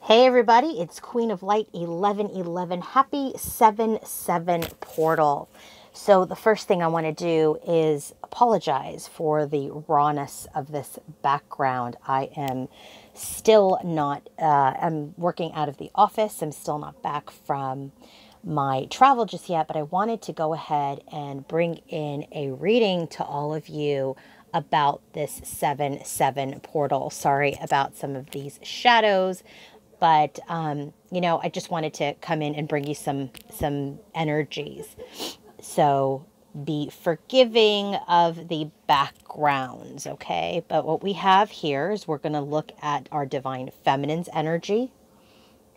Hey everybody, it's Queen of Light 1111. Happy 7/7 portal. So the first thing I want to do is apologize for the rawness of this background. I am still not, I'm working out of the office. I'm still not back from my travel just yet, but I wanted to go ahead and bring in a reading to all of you about this 7/7 portal. Sorry about some of these shadows. But, I just wanted to come in and bring you some energies. So be forgiving of the backgrounds, okay? But what we have here is we're going to look at our divine feminine's energy.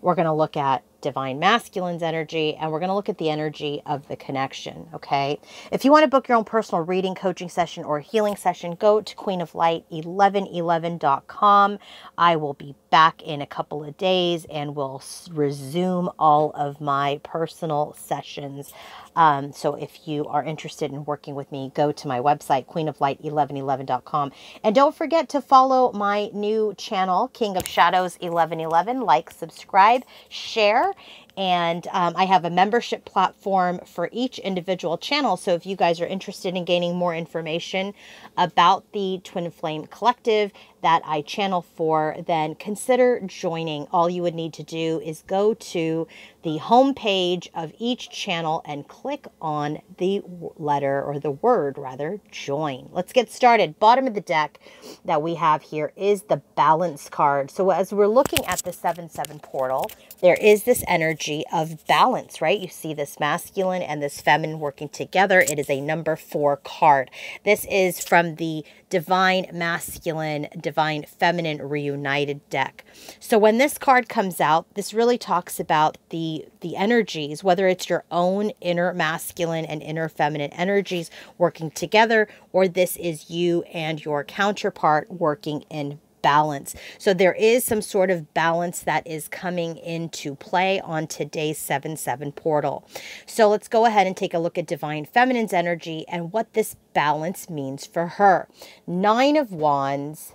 We're going to look at divine masculine's energy, and we're going to look at the energy of the connection, okay? If you want to book your own personal reading, coaching session, or healing session, go to queenoflight1111.com. I will be back in a couple of days, and we'll resume all of my personal sessions. So if you are interested in working with me, go to my website, queenoflight1111.com. And don't forget to follow my new channel, King of Shadows 1111. Like, subscribe, share. And I have a membership platform for each individual channel. So if you guys are interested in gaining more information about the Twin Flame Collective that I channel for, then consider joining. All you would need to do is go to the home page of each channel and click on the letter, or the word rather, join. Let's get started. Bottom of the deck that we have here is the balance card. So as we're looking at the 7/7 portal, there is this energy of balance, right? You see this masculine and this feminine working together. It is a number 4 card. This is from the divine masculine, divine feminine reunited deck. So when this card comes out, this really talks about the energies, whether it's your own inner masculine and inner feminine energies working together, or this is you and your counterpart working in balance. So there is some sort of balance that is coming into play on today's 7/7 portal. So let's go ahead and take a look at divine feminine's energy and what this balance means for her. 9 of Wands,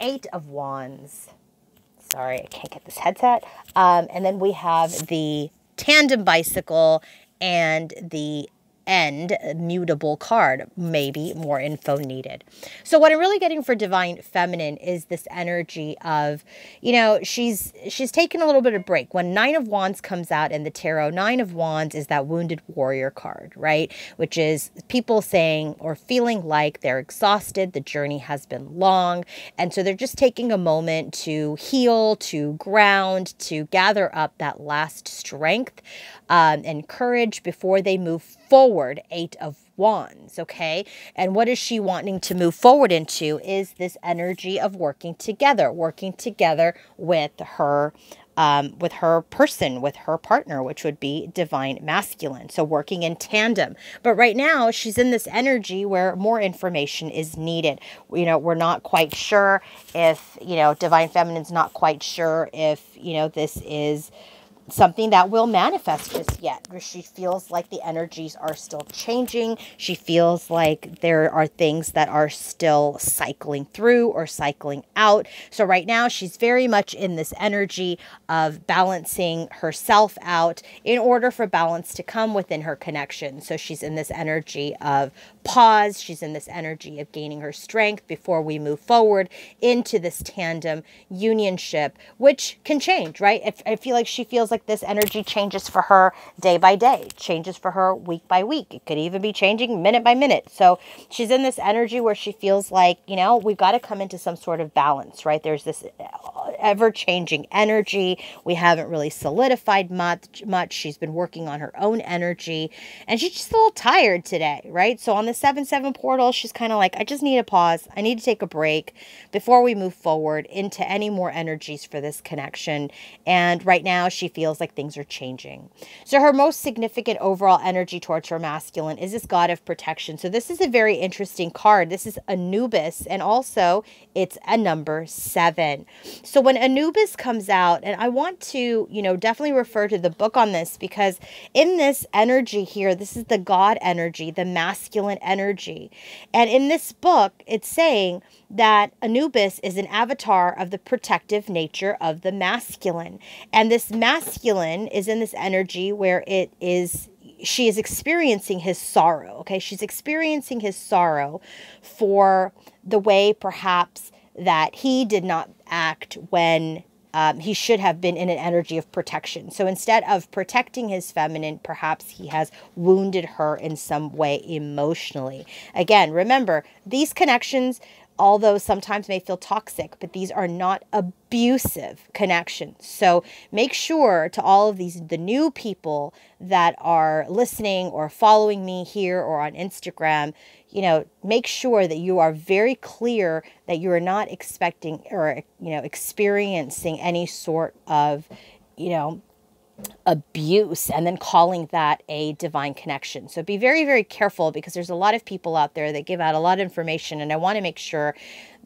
8 of Wands. Sorry, I can't get this headset. And then we have the tandem bicycle and the end mutable card. Maybe more info needed. So what I'm really getting for divine feminine is this energy of, she's taken a little bit of break. When 9 of Wands comes out in the tarot, 9 of Wands is that wounded warrior card, right? Which is people saying or feeling like they're exhausted. The journey has been long. And so they're just taking a moment to heal, to ground, to gather up that last strength and courage before they move forward. 8 of Wands, okay? And what is she wanting to move forward into is this energy of working together with her person, with her partner, which would be divine masculine. So working in tandem. But right now she's in this energy where more information is needed. We're not quite sure if, divine feminine's not quite sure if, this is something that will manifest just yet. She feels like the energies are still changing. She feels like there are things that are still cycling through or cycling out. So right now she's very much in this energy of balancing herself out in order for balance to come within her connection. So she's in this energy of pause. She's in this energy of gaining her strength before we move forward into this tandem unionship, which can change, right? I feel like she feels like this energy changes for her day by day, changes for her week by week. It could even be changing minute by minute. So she's in this energy where she feels like, we've got to come into some sort of balance, right? There's this ever-changing energy. We haven't really solidified much. She's been working on her own energy, and she's just a little tired today, right? So on the 7/7 portal, she's kind of like, I just need a pause. I need to take a break before we move forward into any more energies for this connection. And right now she feels like things are changing. So her most significant overall energy towards her masculine is this god of protection. So this is a very interesting card. This is Anubis, and also it's a number 7. So when Anubis comes out, and I want to, definitely refer to the book on this, because in this energy here, this is the god energy, the masculine energy. And in this book, it's saying that Anubis is an avatar of the protective nature of the masculine. And this masculine is in this energy where she is experiencing his sorrow, okay? She's experiencing his sorrow for the way perhaps that he did not act when he should have been in an energy of protection. So instead of protecting his feminine, perhaps he has wounded her in some way emotionally. Again, remember, these connections, although sometimes may feel toxic, but these are not abusive connections. So make sure to all of the new people that are listening or following me here or on Instagram, make sure that you are very clear that you are not expecting or, experiencing any sort of, abuse and then calling that a divine connection. So be very, very careful, because there's a lot of people out there that give out a lot of information, and I want to make sure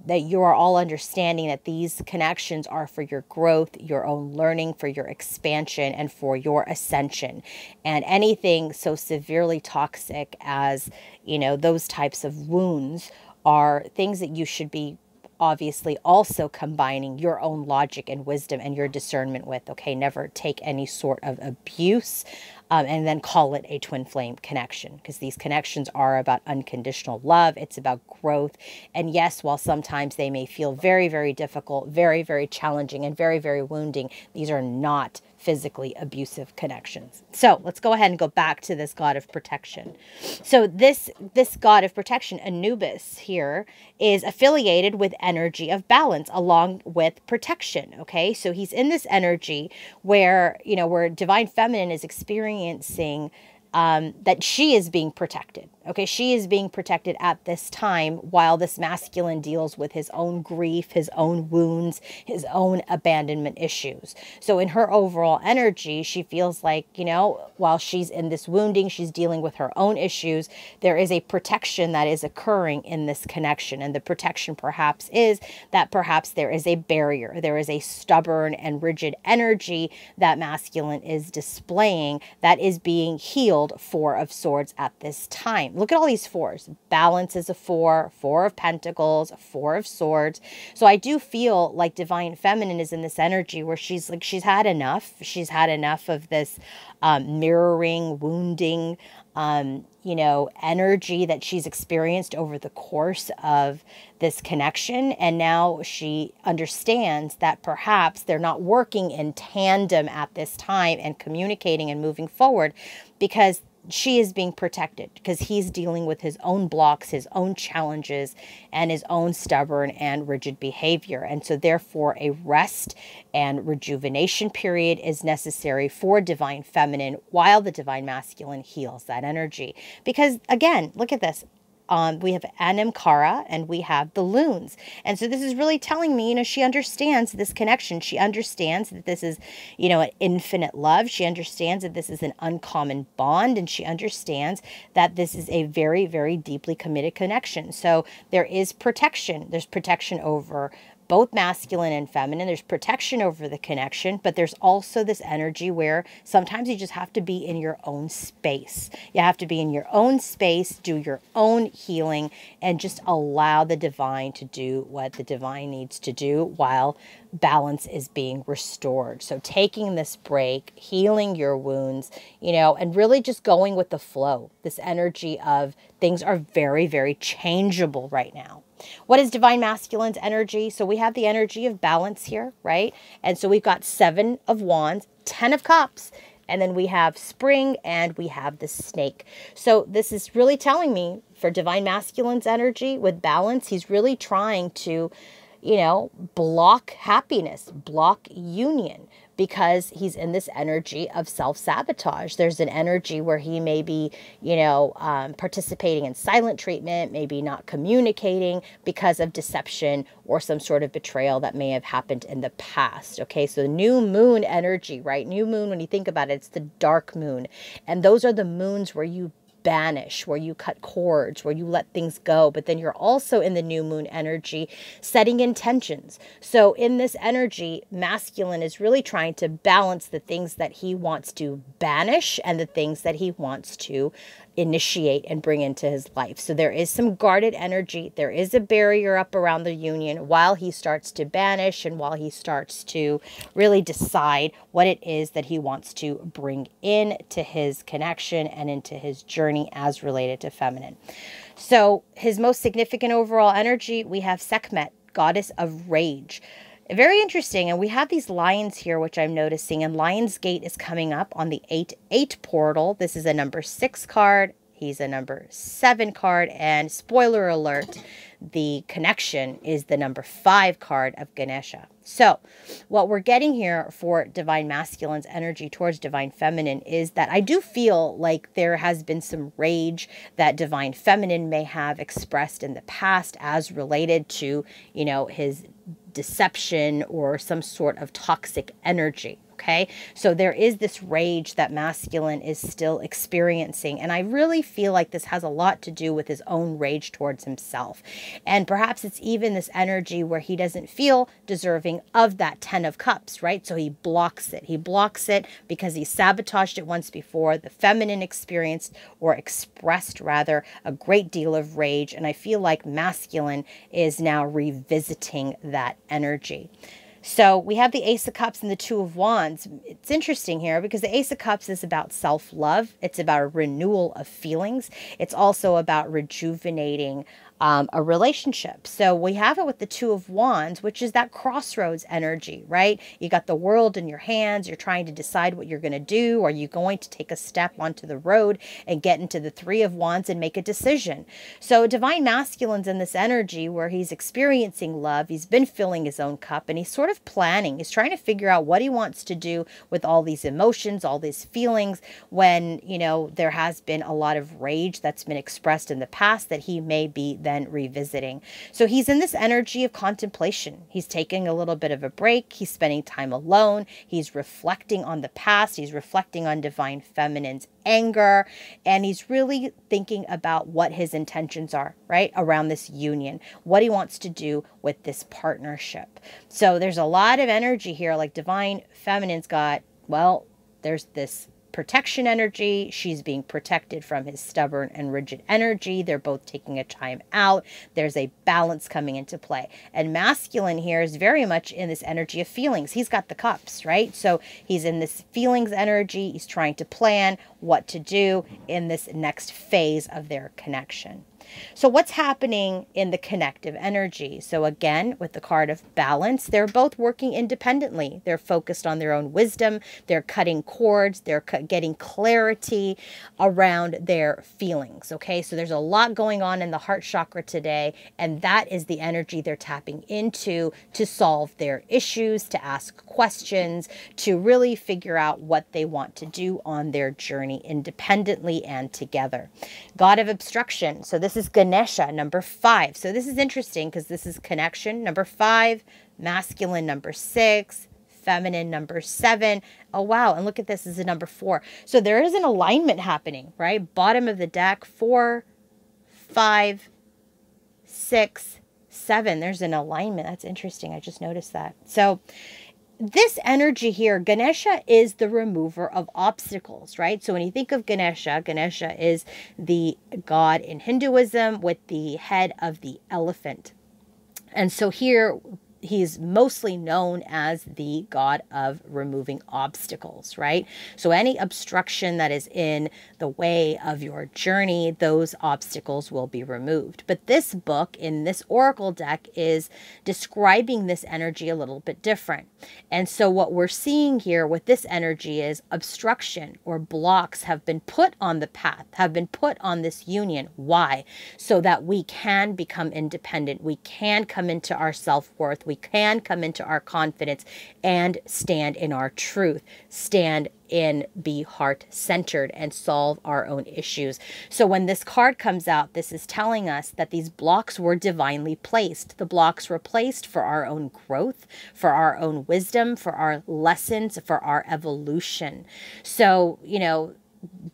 that you are all understanding that these connections are for your growth, your own learning, for your expansion, and for your ascension. And anything so severely toxic as, those types of wounds are things that you should be obviously also combining your own logic and wisdom and your discernment with. Okay, never take any sort of abuse and then call it a twin flame connection, because these connections are about unconditional love. It's about growth. And yes, while sometimes they may feel very, very difficult, very, very challenging, and very, very wounding, these are not physically abusive connections. So let's go ahead and go back to this god of protection. So this god of protection, Anubis here, is affiliated with energy of balance along with protection. Okay, so he's in this energy where, where divine feminine is experiencing that she is being protected. Okay, she is being protected at this time while this masculine deals with his own grief, his own wounds, his own abandonment issues. So in her overall energy, she feels like, while she's in this wounding, she's dealing with her own issues, there is a protection that is occurring in this connection. And the protection perhaps is that perhaps there is a barrier. There is a stubborn and rigid energy that masculine is displaying that is being healed, Four of Swords at this time. Look at all these fours. Balance is a 4, 4 of Pentacles, 4 of Swords. So I do feel like divine feminine is in this energy where she's had enough. She's had enough of this mirroring, wounding, energy that she's experienced over the course of this connection. And now she understands that perhaps they're not working in tandem at this time and communicating and moving forward, because she is being protected, because he's dealing with his own blocks, his own challenges, and his own stubborn and rigid behavior. And so therefore a rest and rejuvenation period is necessary for divine feminine while the divine masculine heals that energy. Because again, look at this. We have Anamkara and we have the loons. And so this is really telling me, she understands this connection. She understands that this is, an infinite love. She understands that this is an uncommon bond. And she understands that this is a very, very deeply committed connection. So there is protection. There's protection over both masculine and feminine. There's protection over the connection, but there's also this energy where sometimes you just have to be in your own space. You have to be in your own space, do your own healing, and just allow the divine to do what the divine needs to do while balance is being restored. So taking this break, healing your wounds, and really just going with the flow. This energy of things are very, very changeable right now. What is divine masculine's energy? So we have the energy of balance here, right? And so we've got 7 of Wands, 10 of Cups, and then we have spring and we have the snake. So this is really telling me for divine masculine's energy with balance, he's really trying to, block happiness, block union, because he's in this energy of self-sabotage. There's an energy where he may be, participating in silent treatment, maybe not communicating because of deception or some sort of betrayal that may have happened in the past. Okay, so new moon energy, right? New moon, when you think about it, it's the dark moon. And those are the moons where you banish, where you cut cords, where you let things go. But then you're also in the new moon energy setting intentions. So in this energy, masculine is really trying to balance the things that he wants to banish and the things that he wants to, initiate and bring into his life. So there is some guarded energy. There is a barrier up around the union while he starts to banish and while he starts to really decide what it is that he wants to bring into his connection and into his journey as related to feminine. So his most significant overall energy, we have Sekhmet, goddess of rage. Very interesting. And we have these lions here, which I'm noticing. And Lion's Gate is coming up on the 8-8 portal. This is a number 6 card. He's a number 7 card. And spoiler alert, the connection is the number 5 card of Ganesha. So what we're getting here for Divine Masculine's energy towards Divine Feminine is that I do feel like there has been some rage that Divine Feminine may have expressed in the past as related to, you know, his deception or some sort of toxic energy. Okay, so there is this rage that masculine is still experiencing. And I really feel like this has a lot to do with his own rage towards himself. And perhaps it's even this energy where he doesn't feel deserving of that 10 of Cups, right? So he blocks it. He blocks it because he sabotaged it once before. The feminine experienced or expressed rather a great deal of rage. And I feel like masculine is now revisiting that energy. So we have the Ace of Cups and the Two of Wands. It's interesting here because the Ace of Cups is about self-love. It's about a renewal of feelings. It's also about rejuvenating a relationship. So we have it with the Two of Wands, which is that crossroads energy, right? You got the world in your hands. You're trying to decide what you're going to do. Are you going to take a step onto the road and get into the Three of Wands and make a decision? So Divine Masculine's in this energy where he's experiencing love. He's been filling his own cup and he's sort of planning. He's trying to figure out what he wants to do with all these emotions, all these feelings when, you know, there has been a lot of rage that's been expressed in the past that he may be then revisiting. So he's in this energy of contemplation. He's taking a little bit of a break. He's spending time alone. He's reflecting on the past. He's reflecting on Divine Feminine's anger. And he's really thinking about what his intentions are, right, around this union, what he wants to do with this partnership. So there's a lot of energy here. Like Divine Feminine's got, well, there's this protection energy. She's being protected from his stubborn and rigid energy. They're both taking a time out. There's a balance coming into play. And masculine here is very much in this energy of feelings. He's got the cups, right? So he's in this feelings energy. He's trying to plan what to do in this next phase of their connection. So what's happening in the connective energy? So again, with the card of balance, they're both working independently. They're focused on their own wisdom. They're cutting cords. They're getting clarity around their feelings. Okay, so there's a lot going on in the heart chakra today, and that is the energy they're tapping into to solve their issues, to ask questions, to really figure out what they want to do on their journey independently and together. God of obstruction. So this is Ganesha, number 5. So this is interesting because this is connection, number 5, masculine, number 6, feminine, number 7. Oh, wow. And look at this, is a number 4. So there is an alignment happening, right? Bottom of the deck, 4, 5, 6, 7. There's an alignment. That's interesting. I just noticed that. So this energy here, Ganesha is the remover of obstacles, right? So when you think of Ganesha, Ganesha is the god in Hinduism with the head of the elephant. And so here he's mostly known as the god of removing obstacles, right? So any obstruction that is in the way of your journey, those obstacles will be removed. But this book in this oracle deck is describing this energy a little bit different. And so what we're seeing here with this energy is obstruction or blocks have been put on the path, have been put on this union. Why? So that we can become independent. We can come into our self-worth. We can come into our confidence and stand in our truth, stand in, be heart-centered and solve our own issues. So when this card comes out, this is telling us that these blocks were divinely placed. The blocks were placed for our own growth, for our own wisdom, for our lessons, for our evolution. So, you know,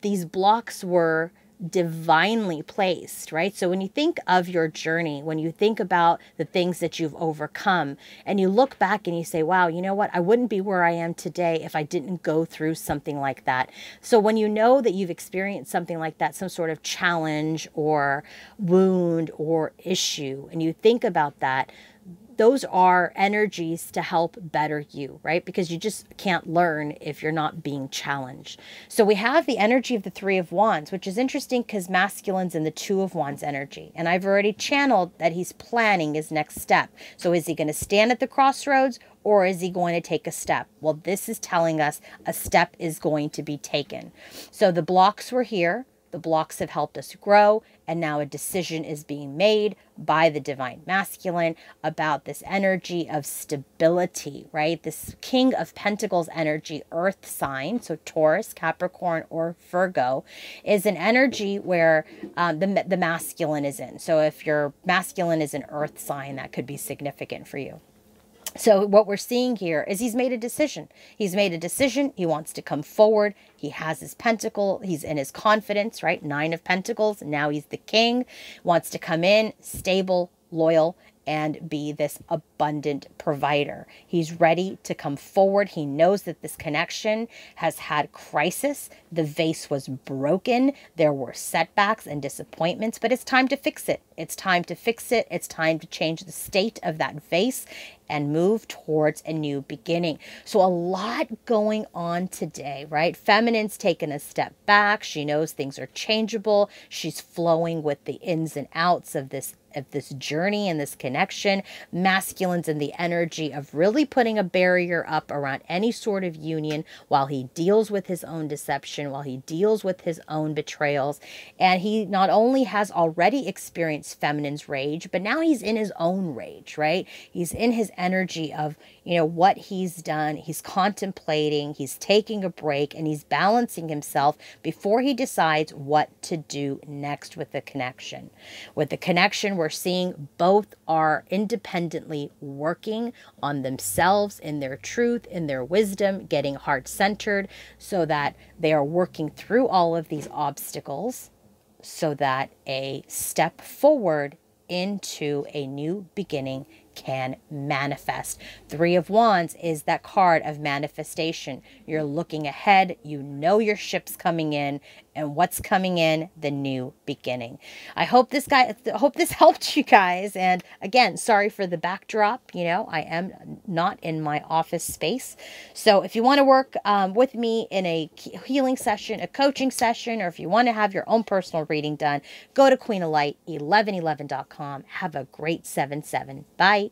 these blocks were divinely placed, right? So when you think of your journey, when you think about the things that you've overcome, and you look back and you say, wow, you know what? I wouldn't be where I am today if I didn't go through something like that. So when you know that you've experienced something like that, some sort of challenge or wound or issue, and you think about that, those are energies to help better you, right? Because you just can't learn if you're not being challenged. So we have the energy of the Three of Wands, which is interesting because masculine's in the Two of Wands energy. And I've already channeled that he's planning his next step. So is he going to stand at the crossroads, or is he going to take a step? Well, this is telling us a step is going to be taken. So the blocks were here. The blocks have helped us grow, and now a decision is being made by the divine masculine about this energy of stability, right? This King of Pentacles energy, earth sign, so Taurus, Capricorn, or Virgo, is an energy where the masculine is in. So if your masculine is an earth sign, that could be significant for you. So what we're seeing here is he's made a decision. He's made a decision. He wants to come forward. He has his pentacle. He's in his confidence, right? 9 of Pentacles. Now he's the king. Wants to come in, stable, loyal, and be this abundant provider. He's ready to come forward. He knows that this connection has had crisis. The vase was broken. There were setbacks and disappointments, but it's time to fix it. It's time to fix it. It's time to change the state of that vase and move towards a new beginning. So a lot going on today, right? Feminine's taken a step back. She knows things are changeable. She's flowing with the ins and outs of this journey and this connection. Masculine's in the energy of really putting a barrier up around any sort of union while he deals with his own deception, while he deals with his own betrayals. And he not only has already experienced feminine's rage, but now he's in his own rage, right? He's in his energy of, you know, what he's done. He's contemplating, he's taking a break, and he's balancing himself before he decides what to do next with the connection. With the connection, we're seeing both are independently working on themselves, in their truth, in their wisdom, getting heart-centered, so that they are working through all of these obstacles so that a step forward into a new beginning can manifest. 3 of Wands is that card of manifestation. You're looking ahead, you know your ship's coming in, and what's coming in? The new beginning. I hope this helped you guys. And again, sorry for the backdrop. You know, I am not in my office space. So if you want to work with me in a healing session, a coaching session, or if you want to have your own personal reading done, go to queenoflight1111.com. Have a great 7/7. Bye.